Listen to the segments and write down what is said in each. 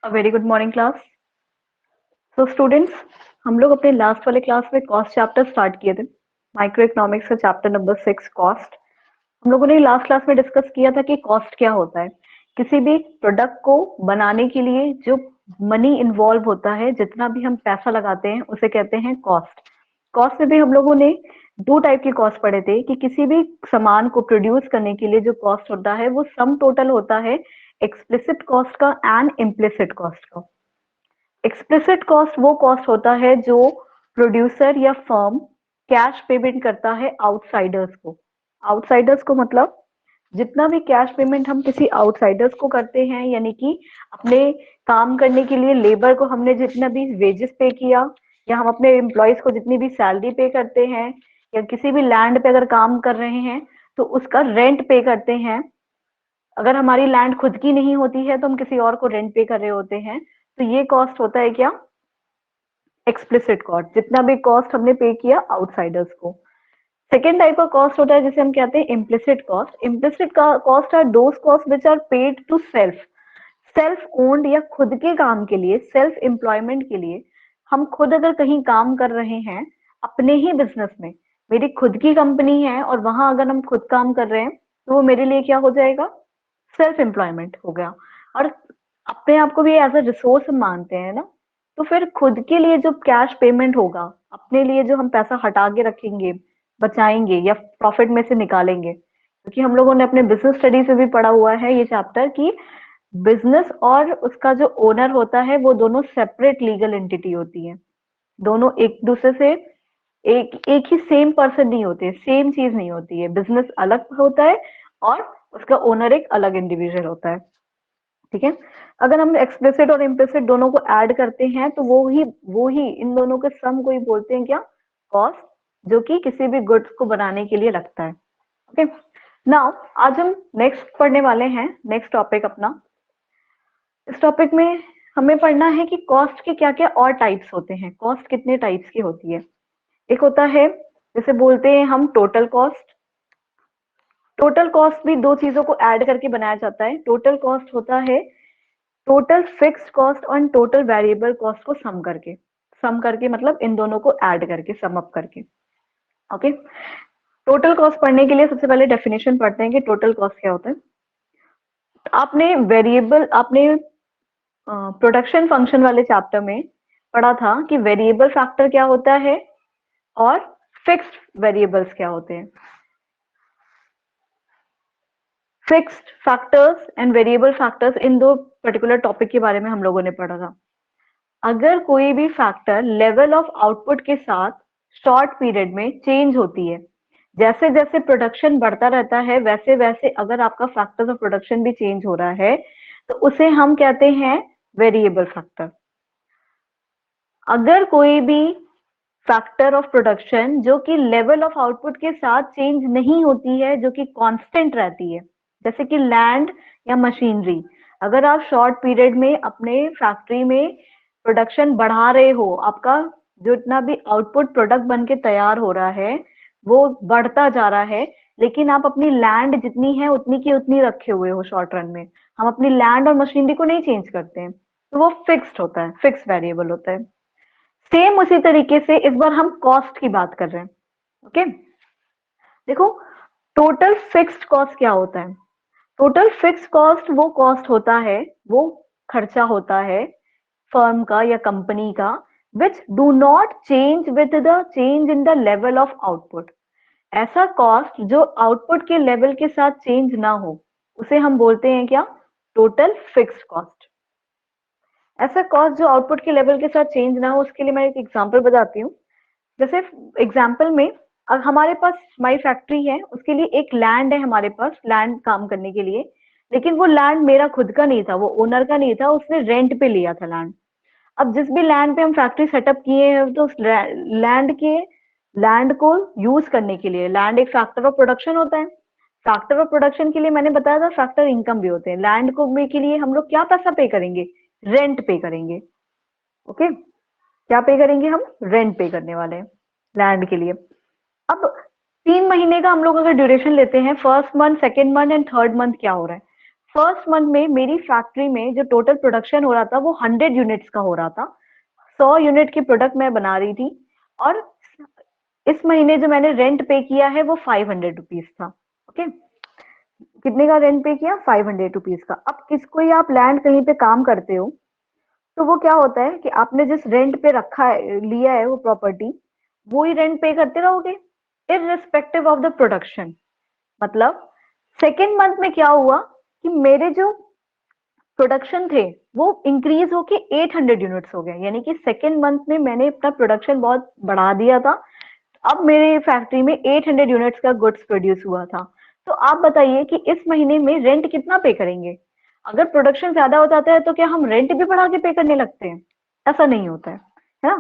A very good morning class. So students, हम लोग अपने लास्ट वाले क्लास में कॉस्ट चैप्टर स्टार्ट किए थे। माइक्रो इकोनॉमिक्स का चैप्टर नंबर 6 कॉस्ट। हम लोगों ने लास्ट क्लास में डिस्कस किया था कि कॉस्ट क्या होता है। किसी भी प्रोडक्ट को बनाने के लिए जो मनी इन्वॉल्व होता है, जितना भी हम पैसा लगाते हैं, उसे कहते हैं कॉस्ट। कॉस्ट में भी हम लोगों ने दो टाइप के कॉस्ट पढ़े थे कि किसी भी सामान को प्रोड्यूस करने के लिए जो कॉस्ट होता है वो सम टोटल होता है एक्सप्लिसिट कॉस्ट का एंड इम्प्लिसिट कॉस्ट का। एक्सप्लिसिट कॉस्ट वो कॉस्ट होता है जो प्रोड्यूसर या फर्म कैश पेमेंट करता है आउटसाइडर्स को। आउटसाइडर्स को मतलब जितना भी कैश पेमेंट हम किसी आउटसाइडर्स को करते हैं, यानी कि अपने काम करने के लिए लेबर को हमने जितना भी वेजेस पे किया, या हम अपने एम्प्लॉयज को जितनी भी सैलरी पे करते हैं, या किसी भी लैंड पे अगर काम कर रहे हैं तो उसका रेंट पे करते हैं। अगर हमारी लैंड खुद की नहीं होती है तो हम किसी और को रेंट पे कर रहे होते हैं, तो ये कॉस्ट होता है क्या? एक्सप्लिसिट कॉस्ट, जितना भी कॉस्ट हमने पे किया आउटसाइडर्स को। सेकेंड टाइप का कॉस्ट होता है जिसे हम कहते हैं implicit cost. Implicit cost are those cost which are paid to self, self owned या खुद के काम के लिए, सेल्फ एम्प्लॉयमेंट के लिए। हम खुद अगर कहीं काम कर रहे हैं अपने ही बिजनेस में, मेरी खुद की कंपनी है और वहां अगर हम खुद काम कर रहे हैं तो वो मेरे लिए क्या हो जाएगा? सेल्फ एम्प्लॉयमेंट हो गया। और अपने आप को भी एज अ रिसोर्स मानते हैं ना, तो फिर खुद के लिए जो कैश पेमेंट होगा, अपने लिए जो हम पैसा हटा के रखेंगे, बचाएंगे या प्रॉफिट में से निकालेंगे, क्योंकि हम लोगों ने अपने बिजनेस स्टडी से भी पढ़ा हुआ है ये चैप्टर कि बिजनेस और उसका जो ओनर होता है वो दोनों सेपरेट लीगल एंटिटी होती है। दोनों एक दूसरे से एक एक ही सेम पर्सन नहीं होते, सेम चीज नहीं होती है। बिजनेस अलग होता है और उसका ओनर एक अलग इंडिविजुअल होता है। ठीक है। अगर हम एक्सप्लिसिट और इम्प्लिसिट दोनों को ऐड करते हैं तो वो ही इन दोनों के सम को ही बोलते हैं क्या? कॉस्ट, जो कि किसी भी गुड्स को बनाने के लिए लगता है। ओके। नाउ आज हम नेक्स्ट पढ़ने वाले हैं, नेक्स्ट टॉपिक अपना। इस टॉपिक में हमें पढ़ना है कि कॉस्ट के क्या क्या और टाइप्स होते हैं, कॉस्ट कितने टाइप्स की होती है। एक होता है जैसे बोलते हैं हम टोटल कॉस्ट। टोटल कॉस्ट भी दो चीजों को ऐड करके बनाया जाता है। टोटल कॉस्ट होता है टोटल फिक्स्ड कॉस्ट और टोटल वेरिएबल कॉस्ट को सम करके मतलब इन दोनों को ऐड करके, सम अप करके। ओके। टोटल कॉस्ट पढ़ने के लिए सबसे पहले डेफिनेशन पढ़ते हैं कि टोटल कॉस्ट क्या होता है। आपने प्रोडक्शन फंक्शन वाले चैप्टर में पढ़ा था कि वेरिएबल फैक्टर क्या होता है और फिक्स्ड वेरिएबल्स क्या होते हैं। Fixed factors and variable factors, इन दो पर्टिकुलर टॉपिक के बारे में हम लोगों ने पढ़ा था। अगर कोई भी फैक्टर लेवल ऑफ आउटपुट के साथ शॉर्ट पीरियड में चेंज होती है, जैसे जैसे प्रोडक्शन बढ़ता रहता है वैसे वैसे अगर आपका फैक्टर्स ऑफ प्रोडक्शन भी चेंज हो रहा है तो उसे हम कहते हैं वेरिएबल फैक्टर। अगर कोई भी फैक्टर ऑफ प्रोडक्शन जो कि लेवल ऑफ आउटपुट के साथ चेंज नहीं होती है, जो कि कांस्टेंट रहती है, जैसे कि लैंड या मशीनरी, अगर आप शॉर्ट पीरियड में अपने फैक्ट्री में प्रोडक्शन बढ़ा रहे हो, आपका जो इतना भी आउटपुट प्रोडक्ट बन के तैयार हो रहा है वो बढ़ता जा रहा है, लेकिन आप अपनी लैंड जितनी है उतनी की उतनी रखे हुए हो शॉर्ट रन में, हम अपनी लैंड और मशीनरी को नहीं चेंज करते हैं, तो वो फिक्स्ड होता है, फिक्स वेरिएबल होता है। सेम उसी तरीके से इस बार हम कॉस्ट की बात कर रहे हैं। ओके। देखो, टोटल फिक्स्ड कॉस्ट क्या होता है? टोटल फिक्स्ड कॉस्ट वो कॉस्ट होता है, वो खर्चा होता है फर्म का या कंपनी का, which do not change with the change in the level of output. ऐसा कॉस्ट जो आउटपुट के लेवल के साथ चेंज ना हो उसे हम बोलते हैं क्या? Total fixed cost. ऐसा कॉस्ट जो आउटपुट के लेवल के साथ चेंज ना हो, उसके लिए मैं एक एग्जांपल बताती हूँ। जैसे एग्जाम्पल में हमारे पास हमारी फैक्ट्री है, उसके लिए एक लैंड है, हमारे पास लैंड काम करने के लिए, लेकिन वो लैंड मेरा खुद का नहीं था, वो ओनर का नहीं था, उसने रेंट पे लिया था लैंड। अब जिस भी लैंड पे हम फैक्ट्री सेटअप किए हैं तो उस लैंड को यूज करने के लिए, लैंड एक फैक्टर ऑफ प्रोडक्शन होता है। फैक्टर ऑफ प्रोडक्शन के लिए मैंने बताया था फैक्टर इनकम भी होते हैं। लैंड को में के लिए हम लोग क्या पैसा पे करेंगे? रेंट पे करेंगे। ओके। क्या पे करेंगे? हम रेंट पे करने वाले हैं लैंड के लिए। अब 3 महीने का हम लोग अगर ड्यूरेशन लेते हैं, first month, second month and third month क्या हो रहा है? फर्स्ट मंथ में मेरी फैक्ट्री में जो टोटल प्रोडक्शन हो रहा था वो 100 यूनिट्स का हो रहा था, 100 यूनिट की प्रोडक्ट मैं बना रही थी, और इस महीने जो मैंने रेंट पे किया है वो 500 रुपीज था। ओके, कितने का रेंट पे किया? 500 रुपीज का। अब किसको ही आप लैंड कहीं पे काम करते हो तो वो क्या होता है कि आपने जिस रेंट पे रखा है, लिया है वो प्रॉपर्टी, वो ही रेंट पे करते रहोगे इररिस्पेक्टिव ऑफ द प्रोडक्शन। मतलब सेकेंड मंथ में क्या हुआ कि मेरे जो प्रोडक्शन थे वो इंक्रीज होके 800 यूनिट्स हो गए, यानी कि सेकेंड मंथ में मैंने अपना प्रोडक्शन बहुत बढ़ा दिया था। अब मेरे फैक्ट्री में 800 यूनिट्स का गुड्स प्रोड्यूस हुआ था। तो आप बताइए कि इस महीने में रेंट कितना पे करेंगे? अगर प्रोडक्शन ज्यादा हो जाता है तो क्या हम रेंट भी बढ़ा के पे करने लगते हैं? ऐसा नहीं होता है ना।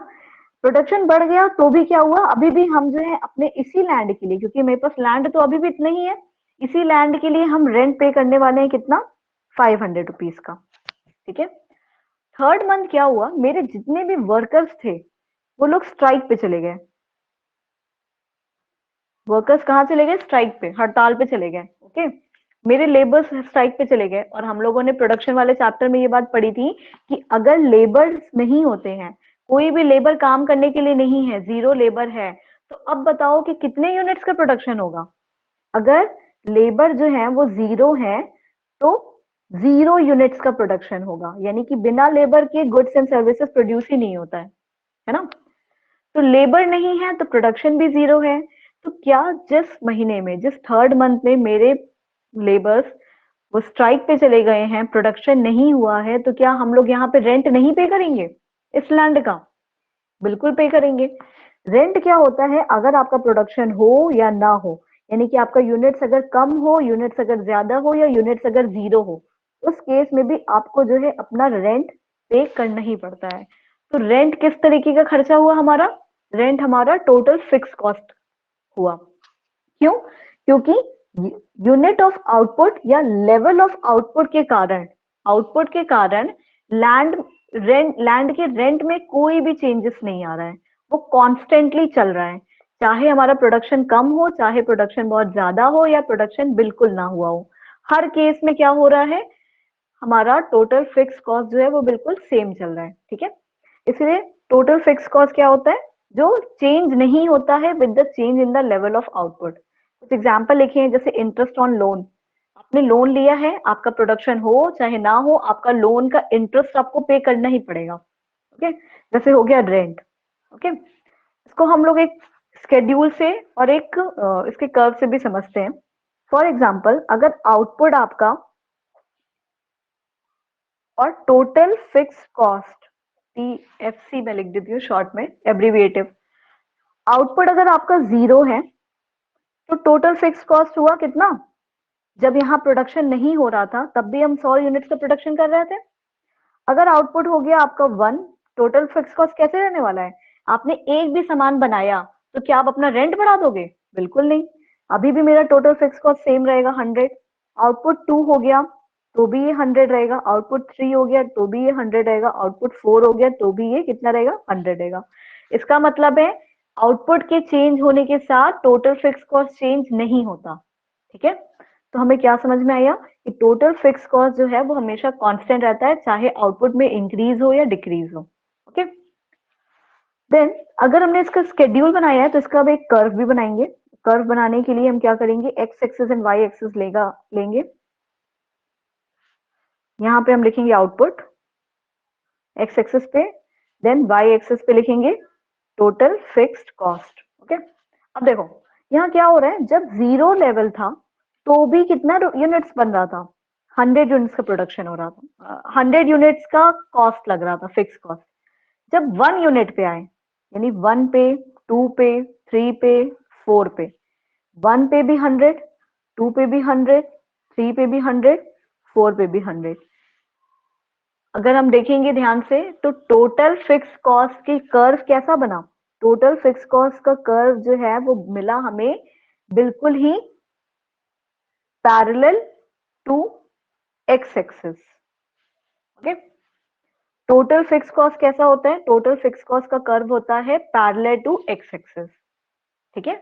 प्रोडक्शन बढ़ गया तो भी क्या हुआ, अभी भी हम जो है अपने इसी लैंड के लिए, क्योंकि मेरे पास लैंड तो अभी भी इतना ही है, इसी लैंड के लिए हम रेंट पे करने वाले हैं कितना? 500 रुपीज का। ठीक है। थर्ड मंथ क्या हुआ, मेरे जितने भी वर्कर्स थे वो लोग स्ट्राइक पे चले गए। वर्कर्स कहाँ चले गए? स्ट्राइक पे, हड़ताल पे चले गए। ओके, मेरे लेबर्स स्ट्राइक पे चले गए। और हम लोगों ने प्रोडक्शन वाले चैप्टर में ये बात पढ़ी थी कि अगर लेबर्स नहीं होते हैं, कोई भी लेबर काम करने के लिए नहीं है, जीरो लेबर है, तो अब बताओ कि कितने यूनिट्स का प्रोडक्शन होगा? अगर लेबर जो है वो जीरो है तो 0 यूनिट्स का प्रोडक्शन होगा, यानी कि बिना लेबर के गुड्स एंड सर्विसेज प्रोड्यूस ही नहीं होता है ना। तो लेबर नहीं है तो प्रोडक्शन भी जीरो है। तो क्या जिस महीने में, जिस थर्ड मंथ में मेरे लेबर्स वो स्ट्राइक पे चले गए हैं, प्रोडक्शन नहीं हुआ है, तो क्या हम लोग यहाँ पे रेंट नहीं पे करेंगे इस लैंड का? बिल्कुल पे करेंगे। रेंट क्या होता है? अगर आपका प्रोडक्शन हो या ना हो, यानी कि आपका यूनिट्स अगर कम हो, यूनिट्स अगर ज्यादा हो, या यूनिट्स अगर जीरो हो, उस केस में भी आपको जो है अपना रेंट पे करना ही पड़ता है। तो रेंट किस तरीके का खर्चा हुआ हमारा? रेंट हमारा टोटल फिक्स कॉस्ट हुआ। क्यों? क्योंकि यूनिट ऑफ आउटपुट या लेवल ऑफ आउटपुट के कारण लैंड लैंड के रेंट में कोई भी चेंजेस नहीं आ रहा है, वो कॉन्स्टेंटली चल रहा है। चाहे हमारा प्रोडक्शन कम हो, चाहे प्रोडक्शन बहुत ज्यादा हो, या प्रोडक्शन बिल्कुल ना हुआ हो, हर केस में क्या हो रहा है, हमारा टोटल फिक्स कॉस्ट जो है वो बिल्कुल सेम चल रहा है। ठीक है। इसलिए टोटल फिक्स कॉस्ट क्या होता है? जो चेंज नहीं होता है with the change in the level of output. कुछ एग्जांपल लिखे हैं, जैसे इंटरेस्ट ऑन लोन। आपने लोन लिया है, आपका प्रोडक्शन हो चाहे ना हो, आपका लोन का इंटरेस्ट आपको पे करना ही पड़ेगा। ओके, जैसे हो गया रेंट। ओके, इसको हम लोग एक स्केड्यूल से और एक इसके कर्व से भी समझते हैं। फॉर एग्जाम्पल, अगर आउटपुट आपका और टोटल फिक्स कॉस्ट, टीएफसी में लिख देती हूँ शॉर्ट में, एब्रीविएटिव। आउटपुट अगर आपका जीरो है तो टोटल फिक्स कॉस्ट हुआ कितना? जब यहाँ प्रोडक्शन नहीं हो रहा था तब भी हम 100 यूनिट्स का प्रोडक्शन कर रहे थे। अगर आउटपुट हो गया आपका 1, टोटल फिक्स कॉस्ट कैसे रहने वाला है? आपने एक भी सामान बनाया तो क्या आप अपना रेंट बढ़ा दोगे? बिल्कुल नहीं। अभी भी मेरा टोटल फिक्स कॉस्ट सेम रहेगा, 100। आउटपुट 2 हो गया तो भी ये 100 रहेगा, आउटपुट 3 हो गया तो भी ये 100 रहेगा, आउटपुट 4 हो गया तो भी ये कितना रहेगा? 100 रहेगा। इसका मतलब है आउटपुट के चेंज होने के साथ टोटल फिक्स कॉस्ट चेंज नहीं होता। ठीक है। तो हमें क्या समझ में आया कि टोटल फिक्स कॉस्ट जो है वो हमेशा कांस्टेंट रहता है, चाहे आउटपुट में इंक्रीज हो या डिक्रीज हो। ओके, देन अगर हमने इसका स्केड्यूल बनाया है तो इसका अब एक कर्व भी बनाएंगे। कर्व बनाने के लिए हम क्या करेंगे, x axis and y axis लेंगे। यहाँ पे हम लिखेंगे आउटपुट एक्स एक्सिस पे, देन वाई एक्सिस पे लिखेंगे टोटल फिक्स्ड कॉस्ट। ओके, अब देखो यहाँ क्या हो रहा है, जब जीरो लेवल था तो भी कितना यूनिट्स बन रहा था? 100 यूनिट्स का प्रोडक्शन हो रहा था, 100 यूनिट्स का कॉस्ट लग रहा था, फिक्स कॉस्ट। जब 1 यूनिट पे आए, यानी 1 पे, 2 पे, 3 पे, 4 पे, 1 पे भी 100, 2 पे भी 100, 3 पे भी 100, 4 पे भी 100। अगर हम देखेंगे ध्यान से तो टोटल फिक्स कॉस्ट की कर्व कैसा बना? टोटल फिक्स कॉस्ट का कर्व जो है वो मिला हमें बिल्कुल ही parallel to x axis. Okay, total fix cost कैसा होता है? टोटल फिक्स कॉस्ट का कर्व होता है पैरेलल टू एक्स एक्सिस। ठीक है,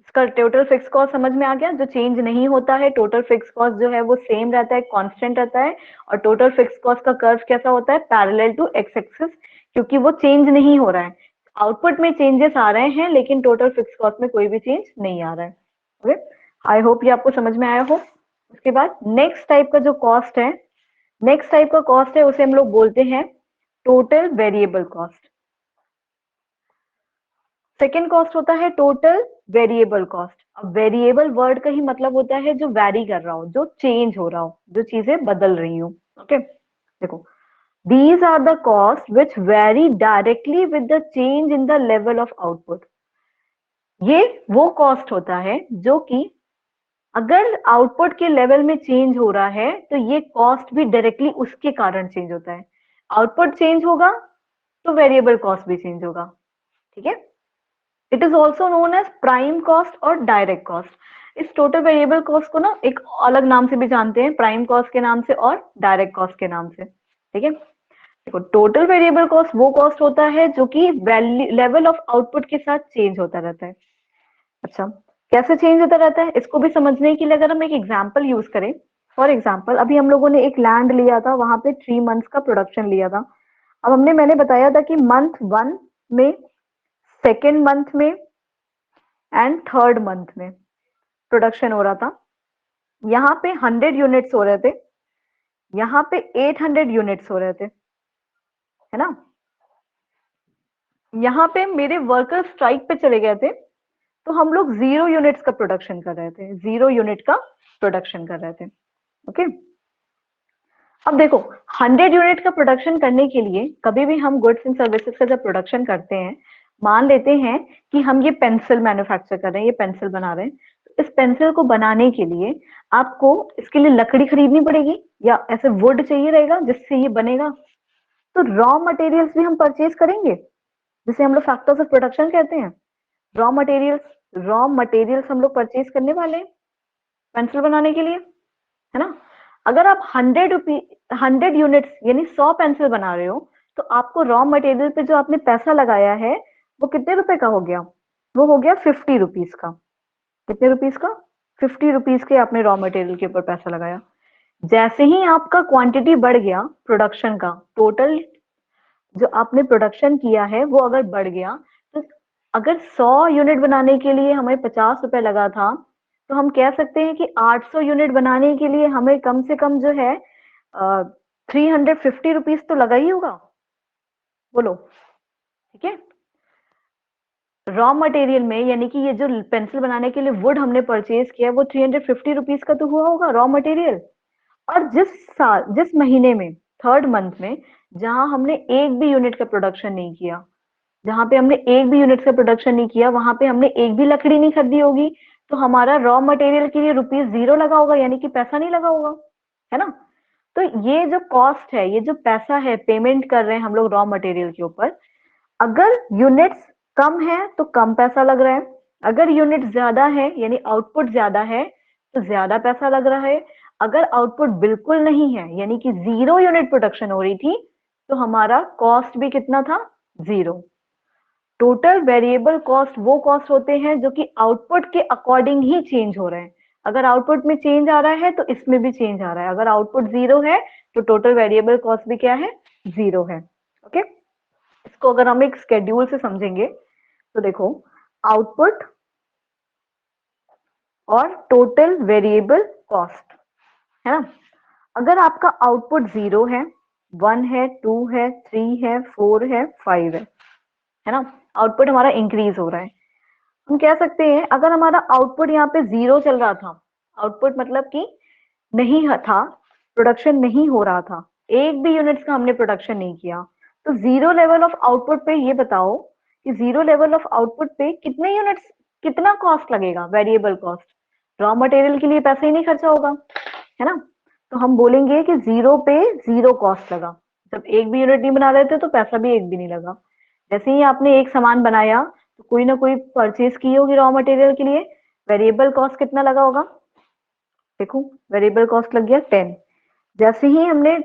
इसका टोटल फिक्स कॉस्ट समझ में आ गया, जो चेंज नहीं होता है, टोटल फिक्स कॉस्ट जो है वो सेम रहता है, कांस्टेंट रहता है, और टोटल फिक्स कॉस्ट का कर्व कैसा होता है, पैरेलल टू एक्स एक्सिस, क्योंकि वो चेंज नहीं हो रहा है। आउटपुट में चेंजेस आ रहे हैं लेकिन टोटल फिक्स कॉस्ट में कोई भी चेंज नहीं आ रहा है। ओके, आई होप ये आपको समझ में आया हो। उसके बाद नेक्स्ट टाइप का जो कॉस्ट है, नेक्स्ट टाइप का कॉस्ट है उसे हम लोग बोलते हैं total variable cost. Second cost होता है टोटल वेरिएबल कॉस्ट। अब वेरिएबल वर्ड का ही मतलब होता है जो वैरी कर रहा हो, जो चेंज हो रहा हो, जो चीजें बदल रही हो। ओके, देखो, these are the costs which vary directly with the change in the level of output। ये वो कॉस्ट होता है जो कि अगर आउटपुट के लेवल में चेंज हो रहा है तो ये कॉस्ट भी डायरेक्टली उसके कारण चेंज होता है। आउटपुट चेंज होगा तो वेरिएबल कॉस्ट भी चेंज होगा। ठीक है, it is also known as prime cost और डायरेक्ट कॉस्ट। इस टोटल वेरिएबल कॉस्ट को ना एक अलग नाम से भी जानते हैं, प्राइम कॉस्ट के नाम से और डायरेक्ट कॉस्ट के नाम से। ठीक है, देखो, टोटल वेरिएबल कॉस्ट वो कॉस्ट होता है जो कि लेवल ऑफ आउटपुट के साथ चेंज होता रहता है। अच्छा, कैसे चेंज होता रहता है इसको भी समझने के लिए अगर हम एक एग्जांपल यूज करें, फॉर एग्जांपल अभी हम लोगों ने एक लैंड लिया था, वहां पे 3 मंथ्स का प्रोडक्शन लिया था। अब मैंने बताया था कि मंथ 1 में, सेकेंड मंथ में एंड थर्ड मंथ में प्रोडक्शन हो रहा था। यहाँ पे 100 यूनिट्स हो रहे थे, यहाँ पे 800 यूनिट्स हो रहे थे, है ना। यहाँ पे मेरे वर्कर स्ट्राइक पे चले गए थे तो हम लोग 0 यूनिट्स का प्रोडक्शन कर रहे थे, 0 यूनिट का प्रोडक्शन कर रहे थे। ओके, अब देखो, 100 यूनिट का प्रोडक्शन करने के लिए कभी भी हम गुड्स एंड सर्विसेज का जब प्रोडक्शन करते हैं, मान लेते हैं कि हम ये पेंसिल मैन्युफैक्चर कर रहे हैं, ये पेंसिल बना रहे हैं, तो इस पेंसिल को बनाने के लिए आपको इसके लिए लकड़ी खरीदनी पड़ेगी या ऐसे वुड चाहिए रहेगा जिससे ये बनेगा। तो रॉ मटेरियल्स भी हम परचेज करेंगे, जिसे हम लोग फैक्टर्स ऑफ प्रोडक्शन कहते हैं। रॉ मटेरियल्स हम लोग परचेज करने वाले हैं पेंसिल बनाने के लिए, है ना। अगर आप 100 यूनिट्स यानी 100 पेंसिल बना रहे हो तो आपको रॉ मटेरियल पे जो आपने पैसा लगाया है वो कितने रुपए का हो गया, वो हो गया 50 रुपीज का। कितने रुपीज का, 50 रुपीज के आपने रॉ मटेरियल के ऊपर पैसा लगाया। जैसे ही आपका क्वांटिटी बढ़ गया प्रोडक्शन का, टोटल जो आपने प्रोडक्शन किया है वो अगर बढ़ गया, तो अगर 100 यूनिट बनाने के लिए हमें 50 रुपए लगा था, तो हम कह सकते हैं कि 800 यूनिट बनाने के लिए हमें कम से कम जो है 350 रुपीज तो लगा ही होगा। बोलो, ठीक है। रॉ मटेरियल में यानी कि ये जो पेंसिल बनाने के लिए वुड हमने परचेज किया वो 350 रुपीज का तो हुआ होगा रॉ मटेरियल। और जिस महीने में, थर्ड मंथ में, जहां हमने एक भी यूनिट का प्रोडक्शन नहीं किया, जहां पे हमने एक भी यूनिट का प्रोडक्शन नहीं किया, वहां पे हमने एक भी लकड़ी नहीं खरीदी होगी, तो हमारा रॉ मटेरियल के लिए ₹0 लगा होगा, यानी कि पैसा नहीं लगा होगा, है ना। तो ये जो कॉस्ट है, ये जो पैसा है पेमेंट कर रहे हैं हम लोग रॉ मटेरियल के ऊपर, अगर यूनिट्स कम है तो कम पैसा लग रहा है, अगर यूनिट ज्यादा है यानी आउटपुट ज्यादा है तो ज्यादा पैसा लग रहा है, अगर आउटपुट बिल्कुल नहीं है यानी कि 0 यूनिट प्रोडक्शन हो रही थी तो हमारा कॉस्ट भी कितना था, 0। टोटल वेरिएबल कॉस्ट वो कॉस्ट होते हैं जो कि आउटपुट के अकॉर्डिंग ही चेंज हो रहे हैं। अगर आउटपुट में चेंज आ रहा है तो इसमें भी चेंज आ रहा है, अगर आउटपुट 0 है तो टोटल वेरिएबल कॉस्ट भी क्या है, 0 है। ओके, इसको अगर हम एक स्केड्यूल से समझेंगे तो देखो, आउटपुट और टोटल वेरिएबल कॉस्ट, है ना। अगर आपका आउटपुट 0 है, 1 है, 2 है, 3 है, 4 है, 5 है ना, आउटपुट हमारा इंक्रीज हो रहा है। हम कह सकते हैं अगर हमारा आउटपुट यहाँ पे 0 चल रहा था, आउटपुट मतलब कि नहीं था, प्रोडक्शन नहीं हो रहा था, एक भी यूनिट्स का हमने प्रोडक्शन नहीं किया, तो 0 लेवल ऑफ आउटपुट पे ये बताओ कि 0 लेवल ऑफ आउटपुट पे कितने यूनिट्स, कितना कॉस्ट लगेगा, वेरिएबल कॉस्ट। रॉ मटेरियल के लिए पैसा ही नहीं खर्चा होगा, है ना। तो हम बोलेंगे कि 0 पे 0 कॉस्ट लगा, जब एक भी यूनिट नहीं बना रहे थे तो पैसा भी एक भी नहीं लगा। जैसे ही आपने एक सामान बनाया तो कोई ना कोई परचेज की होगी रॉ मटेरियल के लिए, वेरिएबल कॉस्ट कितना लगा होगा, देखो वेरिएबल कॉस्ट लग गया 10। जैसे ही हमने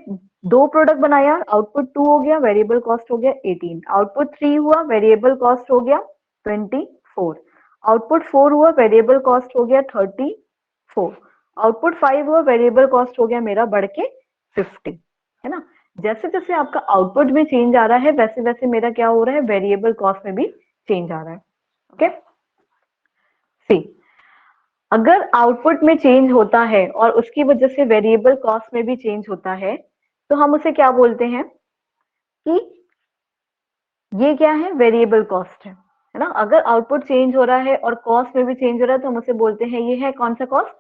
2 प्रोडक्ट बनाया, आउटपुट 2 हो गया, वेरिएबल कॉस्ट हो गया 18, आउटपुट 3 हुआ, वेरिएबल कॉस्ट हो गया 24, आउटपुट 4 हुआ, वेरिएबल कॉस्ट हो गया 34, आउटपुट 5 हुआ, वेरिएबल कॉस्ट हो गया मेरा बढ़ के 50, है ना। जैसे जैसे आपका आउटपुट में चेंज आ रहा है वैसे वैसे मेरा क्या हो रहा है, वेरिएबल कॉस्ट में भी चेंज आ रहा है। ओके, सी, अगर आउटपुट में चेंज होता है और उसकी वजह से वेरिएबल कॉस्ट में भी चेंज होता है तो हम उसे क्या बोलते हैं कि ये क्या है, वेरिएबल कॉस्ट है ना। अगर आउटपुट चेंज हो रहा है और कॉस्ट में भी चेंज हो रहा है तो हम उसे बोलते हैं ये है कौन सा कॉस्ट,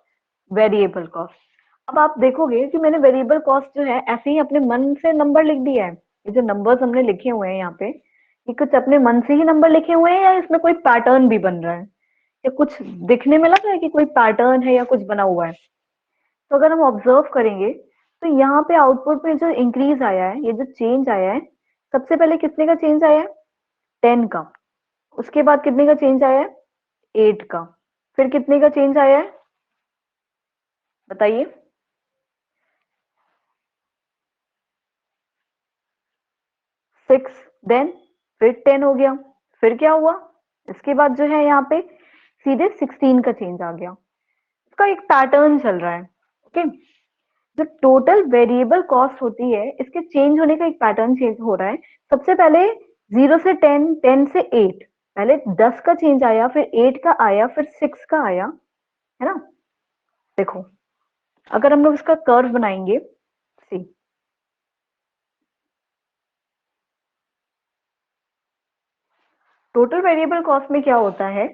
वेरिएबल कॉस्ट। अब आप देखोगे कि मैंने वेरिएबल कॉस्ट जो है ऐसे ही अपने मन से नंबर लिख दिया है। ये जो नंबर्स हमने लिखे हुए हैं यहाँ पे, ये कुछ अपने मन से ही नंबर लिखे हुए हैं या इसमें कोई पैटर्न भी बन रहा है, या कुछ दिखने में लग रहा है कि कोई पैटर्न है या कुछ बना हुआ है। तो अगर हम ऑब्जर्व करेंगे तो यहाँ पे आउटपुट में जो इंक्रीज आया है, ये जो चेंज आया है, सबसे पहले कितने का चेंज आया है, 10 का। उसके बाद कितने का चेंज आया है, 8 का। फिर कितने का चेंज आया है बताइए, 6, देन फिर 10 हो गया। फिर क्या हुआ, इसके बाद जो है यहाँ पे सीधे 16 का चेंज आ गया। इसका एक पैटर्न चल रहा है। ओके, जो टोटल वेरिएबल कॉस्ट होती है इसके चेंज होने का एक पैटर्न चेंज हो रहा है। सबसे पहले 0 से 10, 10 से 8, पहले 10 का चेंज आया, फिर 8 का आया, फिर 6 का आया, है ना। देखो, अगर हम लोग इसका कर्व बनाएंगे, सी, टोटल वेरिएबल कॉस्ट में क्या होता है,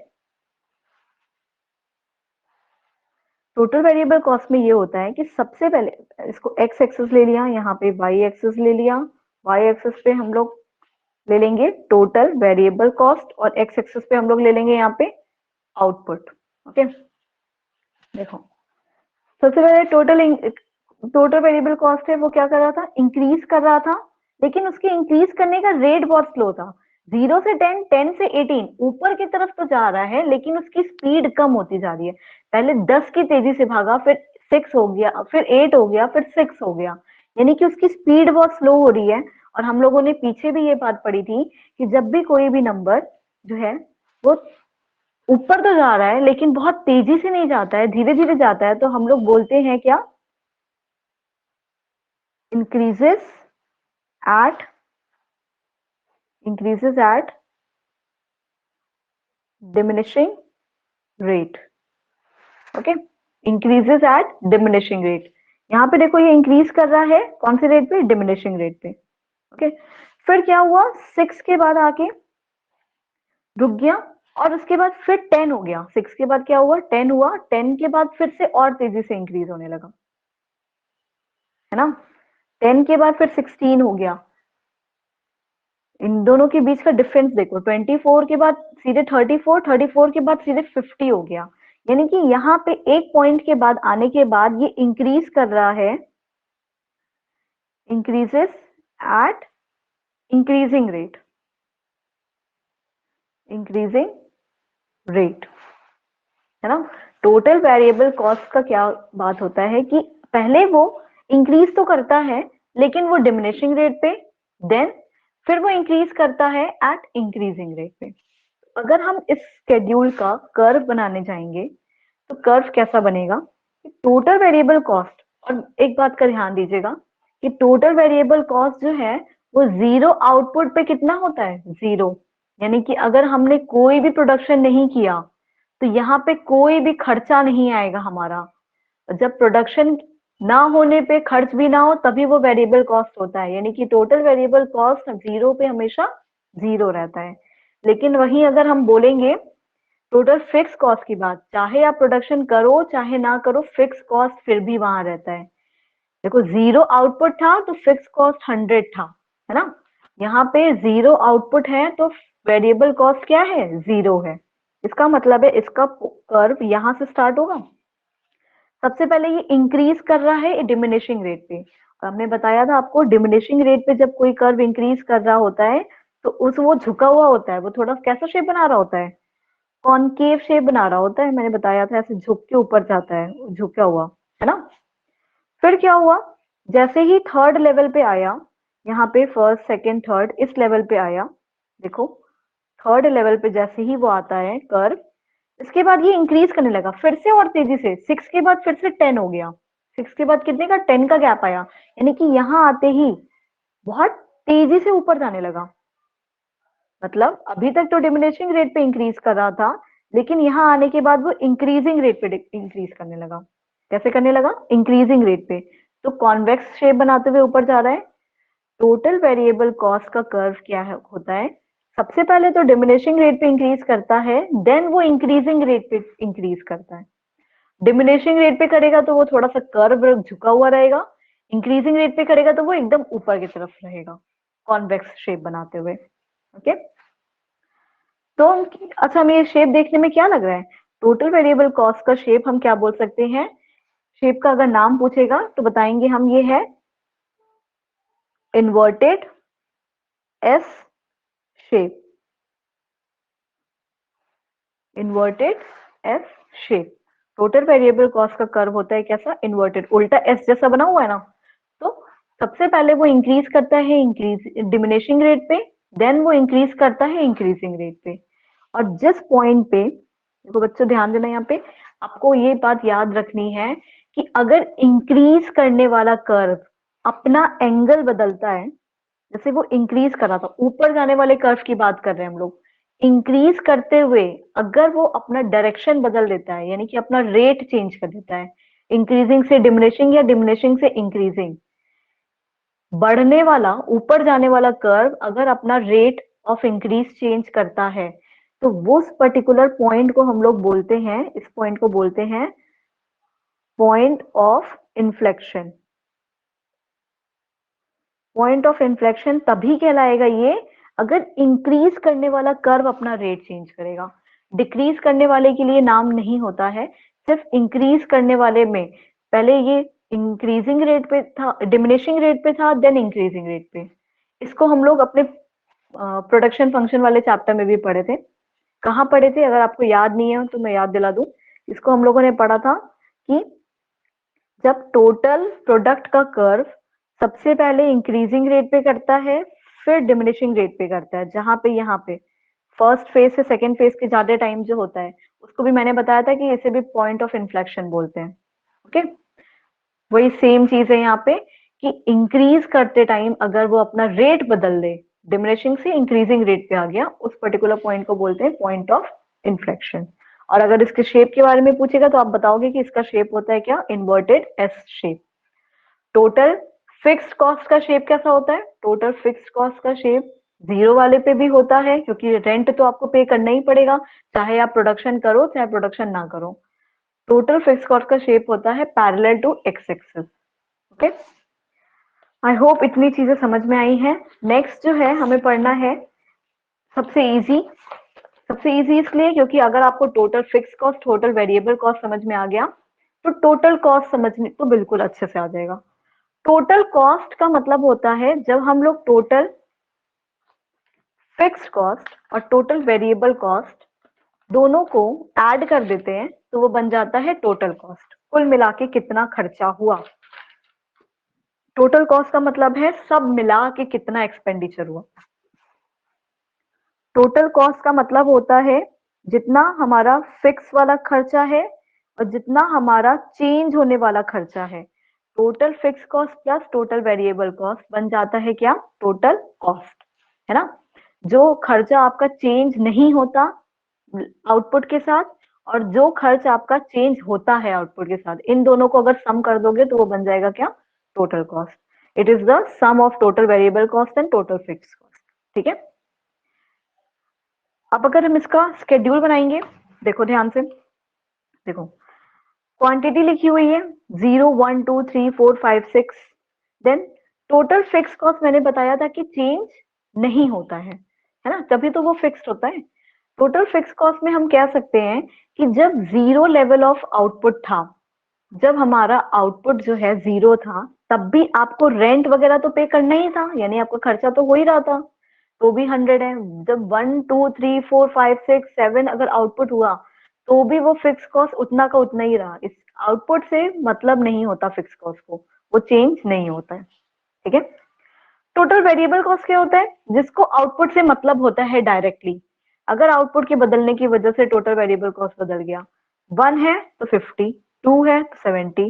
टोटल वेरिएबल कॉस्ट में ये होता है कि सबसे पहले इसको एक्स एक्सिस ले लिया, यहाँ पे वाई एक्सिस ले लिया, वाई एक्सिस पे हम लोग ले लेंगे टोटल वेरिएबल कॉस्ट और एक्स एक्सिस पे हम लोग ले लेंगे यहाँ पे आउटपुट। ओके, देखो, सबसे पहले टोटल वेरिएबल कॉस्ट है वो क्या कर रहा था, इंक्रीज कर रहा था, लेकिन उसके इंक्रीज करने का रेट बहुत स्लो था। 0 से 10, 10 से 18 ऊपर की तरफ तो जा रहा है लेकिन उसकी स्पीड कम होती जा रही है। पहले 10 की तेजी से भागा, फिर 6 हो गया, फिर 8 हो गया, फिर 6 हो गया, यानी कि उसकी स्पीड बहुत स्लो हो रही है। और हम लोगों ने पीछे भी ये बात पढ़ी थी कि जब भी कोई भी नंबर जो है वो ऊपर तो जा रहा है लेकिन बहुत तेजी से नहीं जाता है, धीरे धीरे जाता है, तो हम लोग बोलते हैं क्या, increases eight increases eight diminishing rate. Okay, increases eight diminishing rate. यहाँ पे देखो ये इंक्रीज कर रहा है कौन से रेट पे, डिमिनिशिंग रेट पे। ओके, फिर क्या हुआ, 6 के बाद आके रुक गया और उसके बाद फिर 10 हो गया। 6 के बाद क्या हुआ, 10 हुआ, 10 के बाद फिर से और तेजी से इंक्रीज होने लगा, है ना। 10 के बाद फिर 16 हो गया। इन दोनों के बीच का डिफरेंस देखो, 24 के बाद सीधे 34, 34 के बाद सीधे 50 हो गया। यानी कि यहाँ पे एक पॉइंट के बाद आने के बाद ये इंक्रीज कर रहा है, increases eight increasing rate, increasing rate, है ना। टोटल वेरिएबल कॉस्ट का क्या बात होता है कि पहले वो इंक्रीज तो करता है लेकिन वो डिमिनिशिंग रेट पे, देन फिर वो इंक्रीज करता है एट इंक्रीजिंग रेट पे। अगर हम इस शेड्यूल का कर्व बनाने जाएंगे तो कर्व कैसा बनेगा, टोटल वेरिएबल कॉस्ट, और एक बात का ध्यान दीजिएगा कि टोटल वेरिएबल कॉस्ट जो है वो जीरो आउटपुट पे कितना होता है, जीरो। यानी कि अगर हमने कोई भी प्रोडक्शन नहीं किया तो यहाँ पे कोई भी खर्चा नहीं आएगा हमारा। जब प्रोडक्शन ना होने पे खर्च भी ना हो तभी वो वेरिएबल कॉस्ट होता है, यानी कि टोटल वेरिएबल कॉस्ट जीरो पे हमेशा जीरो रहता है। लेकिन वहीं अगर हम बोलेंगे टोटल फिक्स कॉस्ट की बात, चाहे आप प्रोडक्शन करो चाहे ना करो फिक्स कॉस्ट फिर भी वहां रहता है। देखो, जीरो आउटपुट था तो फिक्स कॉस्ट 100 था, है ना। यहाँ पे जीरो आउटपुट है तो वेरिएबल कॉस्ट क्या है, जीरो है। इसका मतलब है इसका कर्व यहां से स्टार्ट होगा। सबसे पहले ये इंक्रीज कर रहा है डिमिनिशिंग रेट पे, और हमने बताया था आपको डिमिनिशिंग रेट पे जब कोई कर्व इंक्रीज कर रहा होता है तो उस वो झुका हुआ होता है, वो थोड़ा कैसा शेप बना रहा होता है, कॉनकेव शेप बना रहा होता है। मैंने बताया था ऐसे झुक के ऊपर जाता है, झुका हुआ, है ना। फिर क्या हुआ, जैसे ही थर्ड लेवल पे आया, यहाँ पे फर्स्ट सेकंड थर्ड इस लेवल पे आया, देखो थर्ड लेवल पे जैसे ही वो आता है कर्व, इसके बाद ये इंक्रीज करने लगा फिर से और तेजी से, 6 के बाद फिर से 10 हो गया, 6 के बाद कितने का 10 का गैप आया, यानी कि यहाँ आते ही बहुत तेजी से ऊपर जाने लगा। मतलब अभी तक तो डिमिनिशिंग रेट पे इंक्रीज कर रहा था, लेकिन यहाँ आने के बाद वो इंक्रीजिंग रेट पे इंक्रीज करने लगा। कैसे करने लगा? इंक्रीजिंग रेट पे। तो कॉन्वेक्स शेप बनाते हुए ऊपर जा रहा है। टोटल वेरिएबल कॉस्ट का कर्व क्या है होता है? सबसे पहले तो डिमिनिशिंग रेट पे इंक्रीज करता है, देन वो इंक्रीजिंग रेट पे इंक्रीज करता है। डिमिनिशिंग रेट पे करेगा तो वो थोड़ा सा कर्व झुका हुआ रहेगा, इंक्रीजिंग रेट पे करेगा तो वो एकदम ऊपर की तरफ रहेगा, कॉन्वेक्स शेप बनाते हुए। ओके, तो अच्छा, हमें ये शेप देखने में क्या लग रहा है? टोटल वेरिएबल कॉस्ट का शेप हम क्या बोल सकते हैं? शेप का अगर नाम पूछेगा तो बताएंगे हम ये है inverted S shape. Inverted S shape. Total variable cost का कर्व होता है कैसा? इन्वर्टेड, उल्टा एस जैसा बना हुआ है ना। तो सबसे पहले वो इंक्रीज करता है इंक्रीज डिमिनिशिंग रेट पे, देन वो इंक्रीज करता है इंक्रीजिंग रेट पे। और जिस पॉइंट पे, देखो बच्चों ध्यान देना, यहाँ पे आपको ये बात याद रखनी है कि अगर इंक्रीज करने वाला कर्व अपना एंगल बदलता है, जैसे वो इंक्रीज कर रहा था, ऊपर जाने वाले कर्व की बात कर रहे हैं हम लोग, इंक्रीज करते हुए अगर वो अपना डायरेक्शन बदल देता है, यानी कि अपना रेट चेंज कर देता है, इंक्रीजिंग से डिमिनिशिंग या डिमिनिशिंग से इंक्रीजिंग, बढ़ने वाला ऊपर जाने वाला कर्व अगर अपना रेट ऑफ इंक्रीज चेंज करता है, तो वो उस पर्टिकुलर पॉइंट को हम लोग बोलते हैं, इस पॉइंट को बोलते हैं point of inflection. Point of inflection तभी कहलाएगा ये अगर इंक्रीज करने वाला कर्व अपना रेट चेंज करेगा। डिक्रीज करने वाले के लिए नाम नहीं होता है, सिर्फ इंक्रीज करने वाले में पहले ये इंक्रीजिंग रेट पे था, डिमिनिशिंग रेट पे था, देन इंक्रीजिंग रेट पे। इसको हम लोग अपने प्रोडक्शन फंक्शन वाले चैप्टर में भी पढ़े थे। कहाँ पढ़े थे? अगर आपको याद नहीं है तो मैं याद दिला दूं। इसको हम लोगों ने पढ़ा था कि जब टोटल प्रोडक्ट का कर्व सबसे पहले इंक्रीजिंग रेट पे करता है, फिर डिमिनिशिंग रेट पे करता है, जहां पे यहाँ पे फर्स्ट फेज से सेकेंड फेज के ज्यादा टाइम जो होता है, उसको भी मैंने बताया था कि इसे भी पॉइंट ऑफ इन्फ्लेक्शन बोलते हैं। ओके, वही सेम चीज है यहाँ पे कि इंक्रीज करते टाइम अगर वो अपना रेट बदल दे, डिमिनिशिंग से इंक्रीजिंग रेट पे आ गया, उस पर्टिकुलर पॉइंट को बोलते हैं पॉइंट ऑफ इन्फ्लेक्शन। और अगर इसके शेप के बारे में पूछेगा तो आप बताओगे कि इसका शेप होता है क्या? Inverted S shape. Total fixed cost का शेप कैसा होता है? टोटल फिक्स्ड कॉस्ट का शेप जीरो वाले पे भी होता है, क्योंकि रेंट तो आपको पे करना ही पड़ेगा, चाहे आप प्रोडक्शन करो चाहे प्रोडक्शन ना करो। टोटल फिक्स्ड कॉस्ट का शेप होता है parallel to x axis. Okay, I hope इतनी चीजें समझ में आई हैं। नेक्स्ट जो है हमें पढ़ना है सबसे इजी। सबसे इजी इसलिए क्योंकि अगर आपको total fix cost, total variable cost समझ में आ गया तो टोटल कॉस्ट समझने तो बिल्कुल अच्छे से आ जाएगा। टोटल कॉस्ट का मतलब होता है जब हम लोग टोटल फिक्स्ड कॉस्ट और टोटल वेरिएबल कॉस्ट दोनों को ऐड कर देते हैं तो वो बन जाता है टोटल कॉस्ट। कुल मिला के कितना खर्चा हुआ, टोटल कॉस्ट का मतलब है सब मिला के कितना एक्सपेंडिचर हुआ। टोटल कॉस्ट का मतलब होता है जितना हमारा फिक्स वाला खर्चा है और जितना हमारा चेंज होने वाला खर्चा है। Total fix cost plus total variable cost बन जाता है क्या? टोटल कॉस्ट, है ना। जो खर्चा आपका चेंज नहीं होता आउटपुट के साथ और जो खर्च आपका चेंज होता है आउटपुट के साथ, इन दोनों को अगर सम कर दोगे तो वो बन जाएगा क्या? Total cost. It is the sum of total variable cost and total fix cost. ठीक है, अब अगर हम इसका स्केड्यूल बनाएंगे, देखो ध्यान से, देखो क्वांटिटी लिखी हुई है 0 1 2 3 4 5 6, देन टोटल फिक्स कॉस्ट मैंने बताया था कि चेंज नहीं होता है ना, तभी तो वो फिक्स्ड होता है। टोटल फिक्स कॉस्ट में हम कह सकते हैं कि जब जीरो लेवल ऑफ आउटपुट था, जब हमारा आउटपुट जो है जीरो था, तब भी आपको रेंट वगैरह तो पे करना ही था, यानी आपका खर्चा तो हो ही रहा था, तो भी 100 है। जब 1 2 3 4 5 6 7 अगर आउटपुट हुआ तो भी वो फिक्स कॉस्ट उतना का उतना ही रहा। इस आउटपुट से मतलब नहीं होता फिक्स कॉस्ट को, वो चेंज नहीं होता है। ठीक है, टोटल वेरिएबल कॉस्ट क्या होता है? जिसको आउटपुट से मतलब होता है डायरेक्टली। अगर आउटपुट के बदलने की वजह से टोटल वेरिएबल कॉस्ट बदल गया, 1 है तो 50, 2 है तो 70,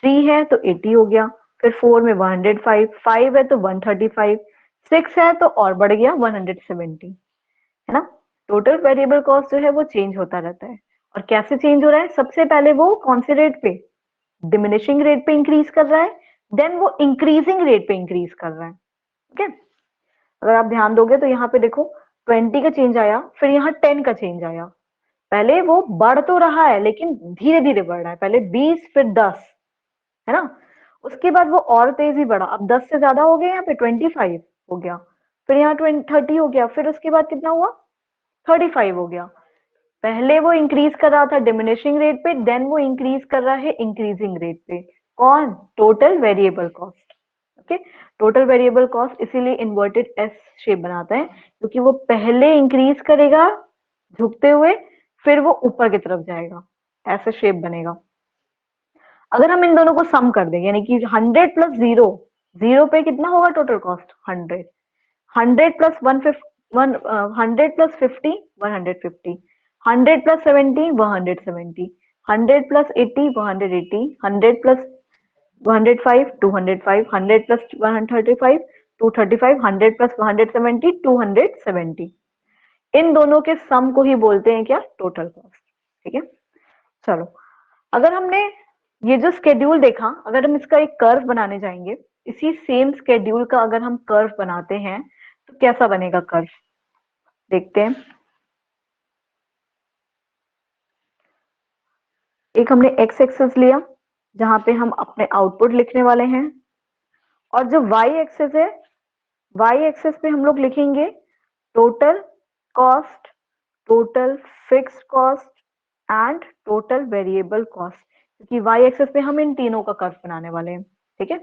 3 है तो 80 हो गया, फिर 4 में 105, 5 है तो 135, 6 है तो और बढ़ गया 170, है ना। टोटल वेरिएबल कॉस्ट जो है वो चेंज होता रहता है। और कैसे चेंज हो रहा है? सबसे पहले वो कौन से रेट पे? डिमिनिशिंग रेट पे इंक्रीज कर रहा है, देन वो इंक्रीजिंग रेट पे इंक्रीज कर रहा है। ठीक है, अगर आप ध्यान दोगे तो यहाँ पे देखो 20 का चेंज आया, फिर यहाँ 10 का चेंज आया। पहले वो बढ़ तो रहा है लेकिन धीरे धीरे बढ़ रहा है, पहले 20 फिर 10, है ना। उसके बाद वो और तेजी बढ़ा, अब 10 से ज्यादा हो गया, यहाँ पे 25 हो गया, फिर यहाँ 30 हो गया, फिर उसके बाद कितना हुआ? 35 हो गया। पहले वो इंक्रीज कर रहा था डिमिनिशिंग रेट पे, देन वो इंक्रीज कर रहा है इंक्रीजिंग रेट पे। कौन? Total variable cost. Okay, total variable cost इसीलिए इन्वर्टेड एस शेप बनाता है, क्योंकि वो पहले इंक्रीज करेगा झुकते हुए, फिर वो ऊपर की तरफ जाएगा, ऐसा शेप बनेगा। अगर हम इन दोनों को सम कर दें, यानी कि 100 प्लस 0, 0 पे कितना होगा total cost? 100, 100 plus 100 plus 50, 150, 100 plus 70, 170, 100 plus 80, 180, 100 plus 105, 205, 100 plus 135, 235, 100 plus 170, 270। इन दोनों के सम को ही बोलते हैं क्या? Total cost. ठीक है, चलो, अगर हमने ये जो स्केड्यूल देखा, अगर हम इसका एक कर्व बनाने जाएंगे, इसी सेम स्केड्यूल का अगर हम कर्व बनाते हैं तो कैसा बनेगा कर्व? देखते हैं। एक हमने एक्स एक्सिस लिया जहां पे हम अपने आउटपुट लिखने वाले हैं, और जो वाई एक्सिस है, वाई एक्सिस पे हम लोग लिखेंगे total cost, total fixed cost and total variable cost, क्योंकि वाई एक्सिस पे हम इन तीनों का कर्व बनाने वाले हैं। ठीक है,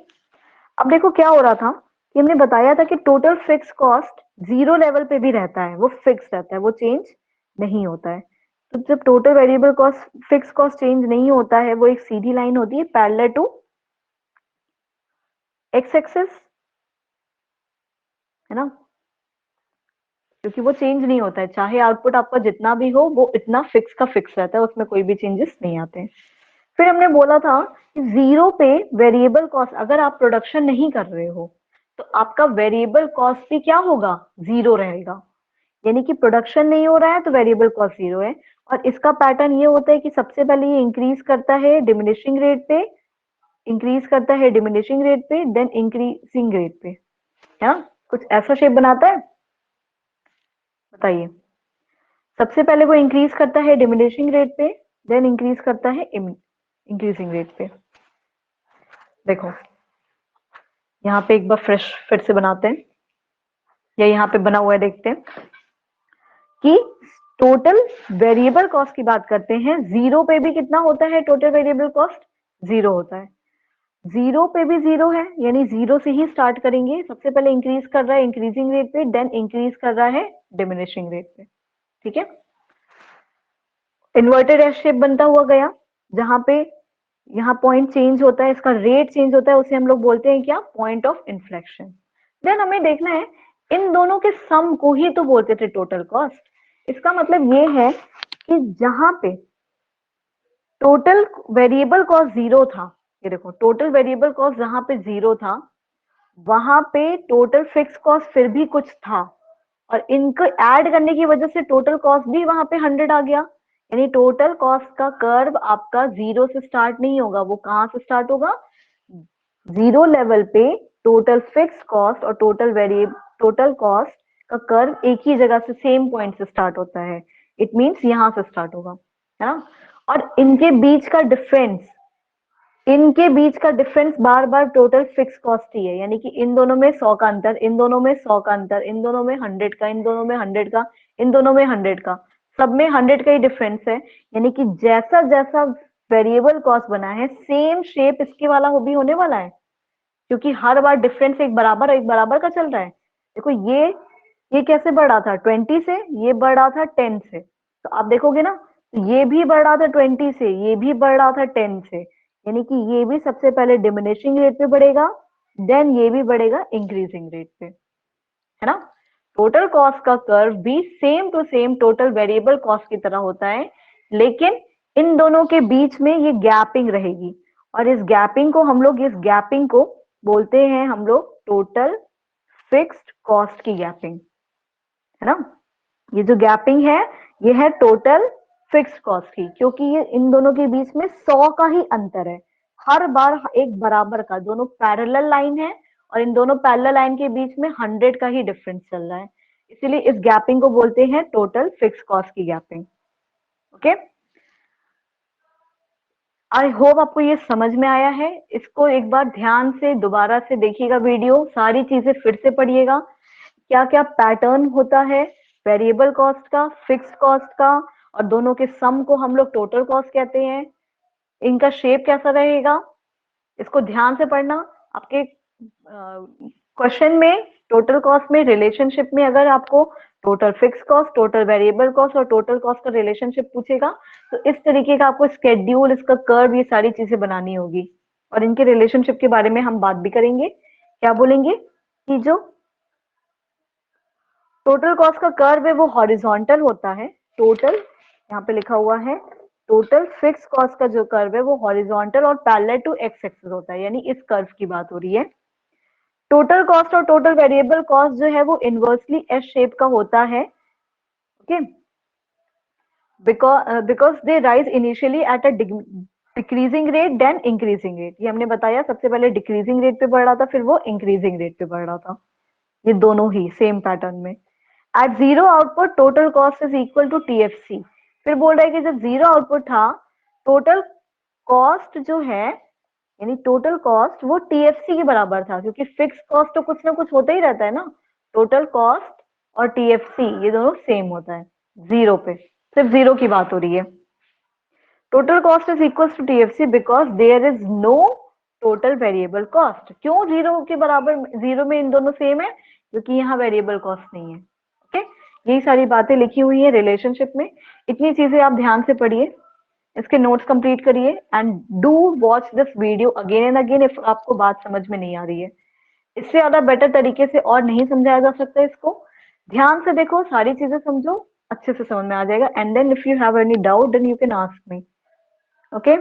अब देखो क्या हो रहा था कि हमने बताया था कि total fix cost zero level पे भी रहता है, वो फिक्स रहता है, वो चेंज नहीं होता है। तो जब total variable cost fix cost change नहीं होता है, वो एक सीधी लाइन होती है पैरेलल टू एक्स एक्सिस, है ना, क्योंकि वो चेंज नहीं होता है, चाहे आउटपुट आपका जितना भी हो वो इतना फिक्स का फिक्स रहता है, उसमें कोई भी चेंजेस नहीं आते हैं। फिर हमने बोला था कि जीरो पे वेरिएबल कॉस्ट, अगर आप प्रोडक्शन नहीं कर रहे हो तो आपका वेरिएबल कॉस्ट भी क्या होगा? जीरो रहेगा। यानी कि प्रोडक्शन नहीं हो रहा है तो वेरिएबल कॉस्ट जीरो है। और इसका पैटर्न ये होता है कि सबसे पहले ये इंक्रीज करता है डिमिनिशिंग रेट पे, इंक्रीज करता है डिमिनिशिंग रेट पे, देन इंक्रीजिंग रेट पे, है ना। कुछ ऐसा शेप बनाता है, बताइए। सबसे पहले वो इंक्रीज करता है डिमिनिशिंग रेट पे, देन इंक्रीज करता है इंक्रीजिंग रेट पे। देखो यहाँ पे एक बार फ्रेश फिर से बनाते हैं, या यहाँ पे बना हुआ है, देखते हैं कि टोटल वेरिएबल कॉस्ट की बात करते हैं। जीरो पे भी कितना होता है टोटल वेरिएबल कॉस्ट? जीरो होता है। जीरो पे भी जीरो है, यानी जीरो से ही स्टार्ट करेंगे। सबसे पहले इंक्रीज कर रहा है इंक्रीजिंग रेट पे, देन इंक्रीज कर रहा है डिमिनिशिंग रेट पे। ठीक है, इन्वर्टेड एस शेप बनता हुआ गया, जहां पे यहाँ पॉइंट चेंज होता है, इसका रेट चेंज होता है, उसे हम लोग बोलते हैं क्या? Point of inflection. देन हमें देखना है इन दोनों के सम को ही तो बोलते थे टोटल कॉस्ट। इसका मतलब ये है कि जहां पे टोटल वेरिएबल कॉस्ट जीरो था, ये देखो टोटल वेरिएबल कॉस्ट जहां पे जीरो था, वहां पे टोटल फिक्स कॉस्ट फिर भी कुछ था, और इनको ऐड करने की वजह से टोटल कॉस्ट भी वहां पे 100 आ गया। यानी टोटल कॉस्ट का कर्व आपका जीरो से स्टार्ट नहीं होगा, वो कहां से स्टार्ट होगा? जीरो लेवल पे टोटल फिक्स कॉस्ट और टोटल कॉस्ट का कर्व एक ही जगह से सेम पॉइंट से स्टार्ट होता है। इट मींस यहां से स्टार्ट होगा, है ना। और इनके बीच का डिफरेंस बार बार टोटल फिक्स कॉस्ट ही है, यानी कि इन दोनों में 100 का अंतर, इन दोनों में 100 का अंतर, इन दोनों में 100 का, इन दोनों में 100 का, इन दोनों में 100 का, सब में 100 का ही डिफरेंस है। यानी कि जैसा जैसा वेरिएबल कॉस्ट बना है, सेम शेप इसके वाला भी होने वाला है, क्योंकि हर बार डिफरेंस एक बराबर का चल रहा है। देखो ये कैसे बढ़ा था? 20 से, ये बढ़ा था 10 से, तो आप देखोगे ना, तो ये भी बढ़ रहा था 20 से, ये भी बढ़ रहा था 10 से, यानी कि ये भी सबसे पहले डिमिनिशिंग रेट पे बढ़ेगा, देन ये भी बढ़ेगा इंक्रीजिंग रेट पे, है ना। टोटल कॉस्ट का कर्व भी same to same total variable cost की तरह होता है, लेकिन इन दोनों के बीच में ये गैपिंग रहेगी, और इस गैपिंग को बोलते हैं हम लोग टोटल फिक्स्ड कॉस्ट की गैपिंग, है ना। ये जो गैपिंग है ये है टोटल फिक्स्ड कॉस्ट की, क्योंकि ये इन दोनों के बीच में 100 का ही अंतर है, हर बार एक बराबर का, दोनों पैरेलल लाइन है और इन दोनों पैरेलल लाइन के बीच में 100 का ही डिफरेंस चल रहा है, इसीलिए इस गैपिंग को बोलते हैं टोटल फिक्स्ड कॉस्ट की गैपिंग। ओके, आई होप आपको ये समझ में आया है। इसको एक बार ध्यान से दोबारा से देखिएगा वीडियो, सारी चीजें फिर से पढ़िएगा, क्या क्या पैटर्न होता है वेरिएबल कॉस्ट का, फिक्स्ड कॉस्ट का, और दोनों के सम को हम लोग टोटल कॉस्ट कहते हैं, इनका शेप कैसा रहेगा, इसको ध्यान से पढ़ना। आपके क्वेश्चन में टोटल कॉस्ट में रिलेशनशिप में अगर आपको total fix cost, total variable cost और टोटल कॉस्ट का रिलेशनशिप पूछेगा, तो इस तरीके का आपको स्केड्यूल, इसका कर्व, ये सारी चीजें बनानी होगी, और इनके रिलेशनशिप के बारे में हम बात भी करेंगे। क्या बोलेंगे कि जो टोटल कॉस्ट का कर्व है वो हॉरिजॉन्टल होता है, टोटल यहाँ पे लिखा हुआ है टोटल फिक्स कॉस्ट का जो कर्व है वो हॉरिजॉन्टल और पैरेलल टू एक्स एक्सिस होता है, यानी इस कर्व की बात हो रही है। टोटल कॉस्ट और टोटल वेरिएबल कॉस्ट जो है वो इनवर्सली एस शेप का होता है, okay, because they rise initially at a decreasing rate then increasing rate. ये हमने बताया, सबसे पहले डिक्रीजिंग रेट पे बढ़ रहा था, फिर वो इंक्रीजिंग रेट पे बढ़ रहा था, ये दोनों ही सेम पैटर्न में। At zero output total cost is equal to TFC. फिर बोल रहा है कि जब जीरो आउटपुट था, टोटल कॉस्ट जो है, यानी टोटल कॉस्ट वो टीएफसी के बराबर था, क्योंकि फिक्स कॉस्ट तो कुछ ना कुछ होता ही रहता है ना। टोटल कॉस्ट और टीएफसी ये दोनों सेम होता है जीरो पे, सिर्फ जीरो की बात हो रही है। Total cost is equal to TFC because there is no total variable cost. क्यों जीरो के बराबर, जीरो में इन दोनों सेम है, क्योंकि यहाँ वेरिएबल कॉस्ट नहीं है। ओके, यही सारी बातें लिखी हुई है रिलेशनशिप में, इतनी चीजें आप ध्यान से पढ़िए, इसके नोट्स कंप्लीट करिए, and do watch this video again and again if आपको बात समझ में नहीं आ रही है। इससे ज्यादा बेटर तरीके से और नहीं समझाया जा सकता, इसको ध्यान से देखो, सारी चीजें समझो, अच्छे से समझ में आ जाएगा, and then if you have any doubt then you can ask me. Okay,